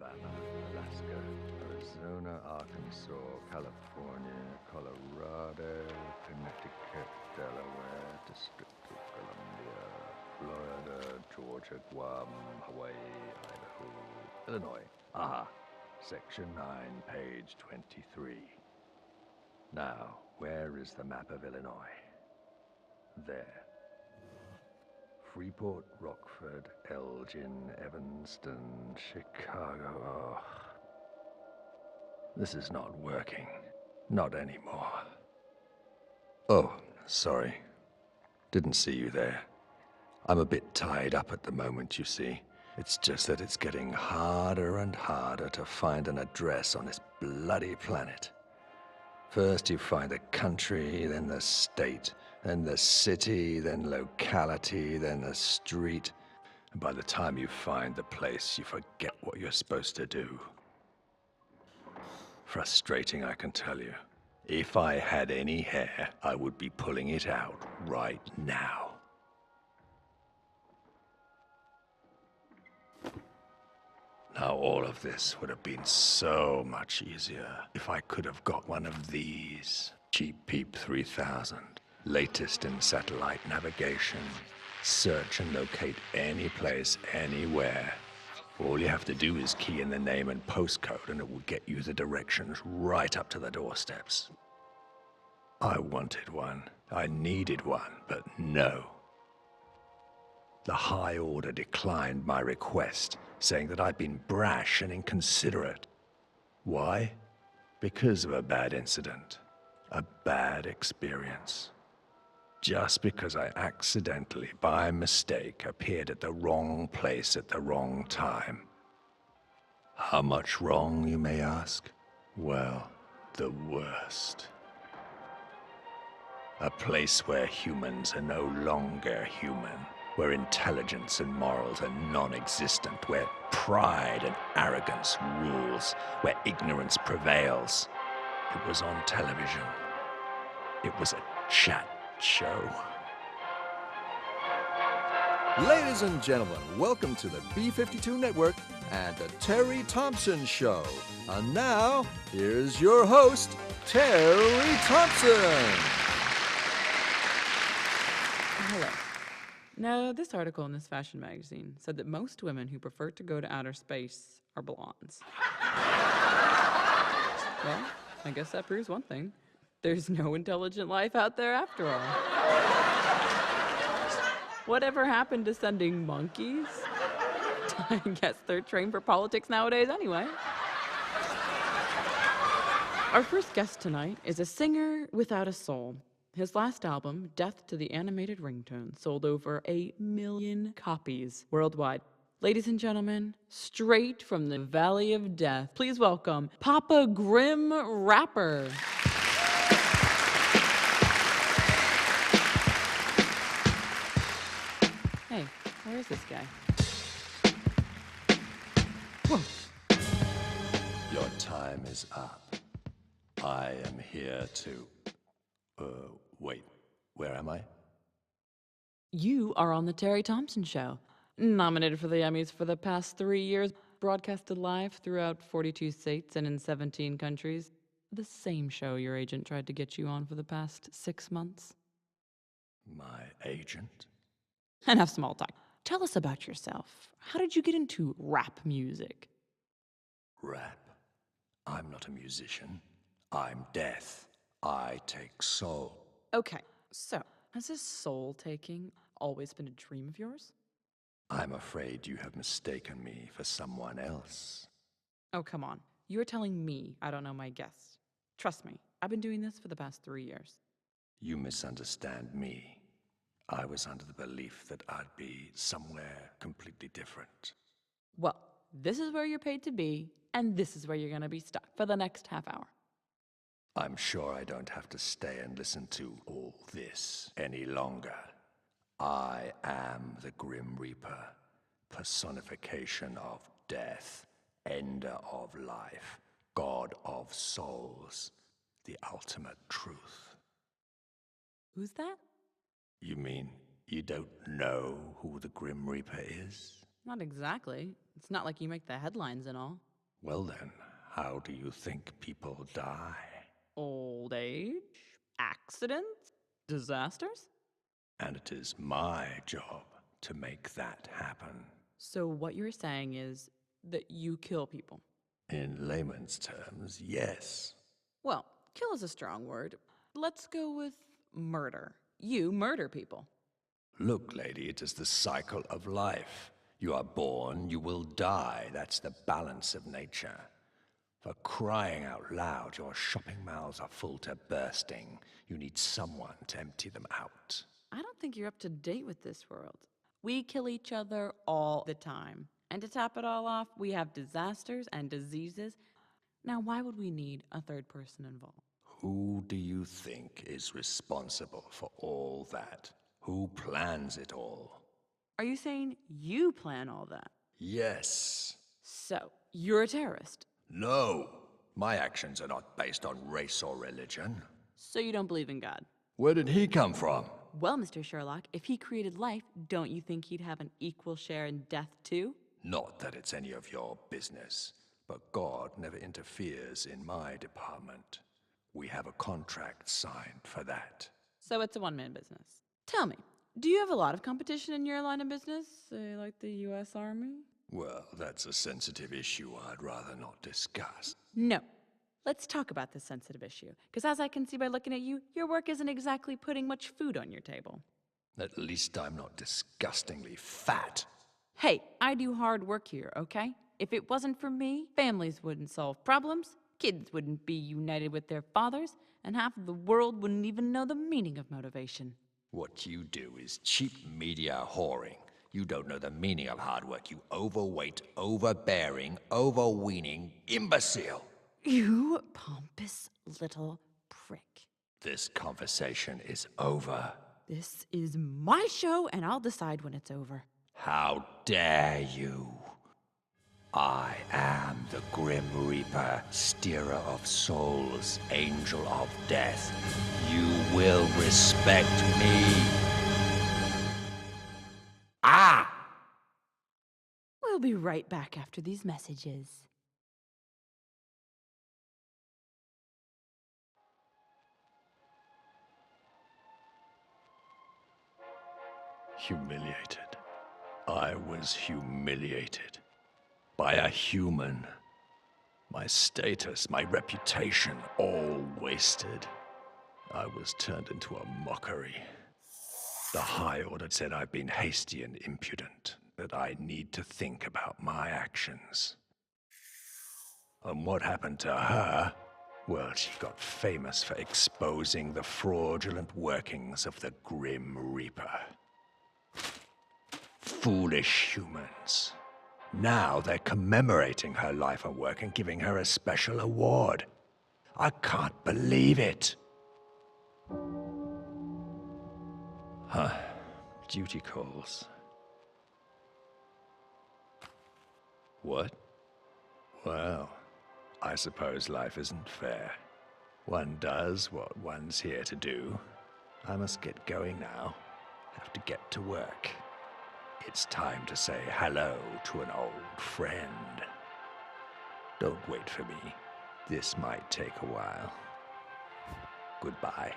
Alabama, Alaska, Arizona, Arkansas, California, Colorado, Connecticut, Delaware, District of Columbia, Florida, Georgia, Guam, Hawaii, Idaho, Illinois. Aha. Section 9, page 23. Now, where is the map of Illinois? There. Freeport, Rockford, Elgin, Evanston, Chicago. Oh. This is not working. Not anymore. Oh, sorry. Didn't see you there. I'm a bit tied up at the moment, you see. It's just that it's getting harder and harder to find an address on this bloody planet. First you find the country, then the state, then the city, then locality, then the street. And by the time you find the place, you forget what you're supposed to do. Frustrating, I can tell you. If I had any hair, I would be pulling it out right now. Now all of this would have been so much easier if I could have got one of these. Cheap Peep 3000. Latest in satellite navigation. Search and locate any place, anywhere. All you have to do is key in the name and postcode and it will get you the directions right up to the doorsteps. I wanted one. I needed one, but no. The High Order declined my request, saying that I'd been brash and inconsiderate. Why? Because of a bad incident. A bad experience. Just because I accidentally, by mistake, appeared at the wrong place at the wrong time. How much wrong, you may ask? Well, the worst. A place where humans are no longer human. Where intelligence and morals are non-existent, where pride and arrogance rules, where ignorance prevails. It was on television. It was a chat show. Ladies and gentlemen, welcome to the B-52 Network and the Terry Thompson Show. And now, here's your host, Terry Thompson. Hello. Now, this article in this fashion magazine said that most women who prefer to go to outer space are blondes. Well, I guess that proves one thing. There's no intelligent life out there after all. Whatever happened to sending monkeys? I guess they're trained for politics nowadays anyway. Our first guest tonight is a singer without a soul. His last album, Death to the Animated Ringtone, sold over 1 million copies worldwide. Ladies and gentlemen, straight from the Valley of Death, please welcome Papa Grim Rapper. Hey, where is this guy? Whoa. Your time is up. I am here to... wait, where am I? You are on the Terry Thompson Show. Nominated for the Emmys for the past 3 years, broadcasted live throughout 42 states and in 17 countries. The same show your agent tried to get you on for the past 6 months. My agent? Enough small talk. Tell us about yourself. How did you get into rap music? Rap? I'm not a musician. I'm death. I take soul. Okay, so has this soul-taking always been a dream of yours? I'm afraid you have mistaken me for someone else. Oh, come on. You're telling me I don't know my guests. Trust me, I've been doing this for the past 3 years. You misunderstand me. I was under the belief that I'd be somewhere completely different. Well, this is where you're paid to be, and this is where you're gonna be stuck for the next half hour. I'm sure I don't have to stay and listen to all this any longer. I am the Grim Reaper, personification of death, ender of life, god of souls, the ultimate truth. Who's that? You mean you don't know who the Grim Reaper is? Not exactly. It's not like you make the headlines and all. Well then, how do you think people die? Old age? Accidents? Disasters? And it is my job to make that happen. So what you're saying is that you kill people. In layman's terms, yes. Well, kill is a strong word. Let's go with murder. You murder people. Look, lady, it is the cycle of life. You are born, you will die. That's the balance of nature. For crying out loud, your shopping mouths are full to bursting. You need someone to empty them out. I don't think you're up to date with this world. We kill each other all the time. And to top it all off, we have disasters and diseases. Now, why would we need a third person involved? Who do you think is responsible for all that? Who plans it all? Are you saying you plan all that? Yes. So, you're a terrorist. No. My actions are not based on race or religion. So you don't believe in God? Where did he come from? Well, Mr. Sherlock, if he created life, don't you think he'd have an equal share in death too? Not that it's any of your business, but God never interferes in my department. We have a contract signed for that. So it's a one-man business. Tell me, do you have a lot of competition in your line of business, say like the U.S. Army? Well, that's a sensitive issue I'd rather not discuss. No. Let's talk about this sensitive issue, because as I can see by looking at you, your work isn't exactly putting much food on your table. At least I'm not disgustingly fat. Hey, I do hard work here, okay? If it wasn't for me, families wouldn't solve problems, kids wouldn't be united with their fathers, and half of the world wouldn't even know the meaning of motivation. What you do is cheap media whoring. You don't know the meaning of hard work, you overweight, overbearing, overweening imbecile. You pompous little prick. This conversation is over. This is my show, and I'll decide when it's over. How dare you? I am the Grim Reaper, steerer of souls, angel of death. You will respect me. Ah! We'll be right back after these messages. Humiliated. I was humiliated. By a human. My status, my reputation, all wasted. I was turned into a mockery. The High Order said I've been hasty and impudent, that I need to think about my actions. And what happened to her? Well, she got famous for exposing the fraudulent workings of the Grim Reaper. Foolish humans. Now they're commemorating her life and work and giving her a special award. I can't believe it. Huh. Duty calls. What? Well, I suppose life isn't fair. One does what one's here to do. I must get going now. Have to get to work. It's time to say hello to an old friend. Don't wait for me. This might take a while. Goodbye.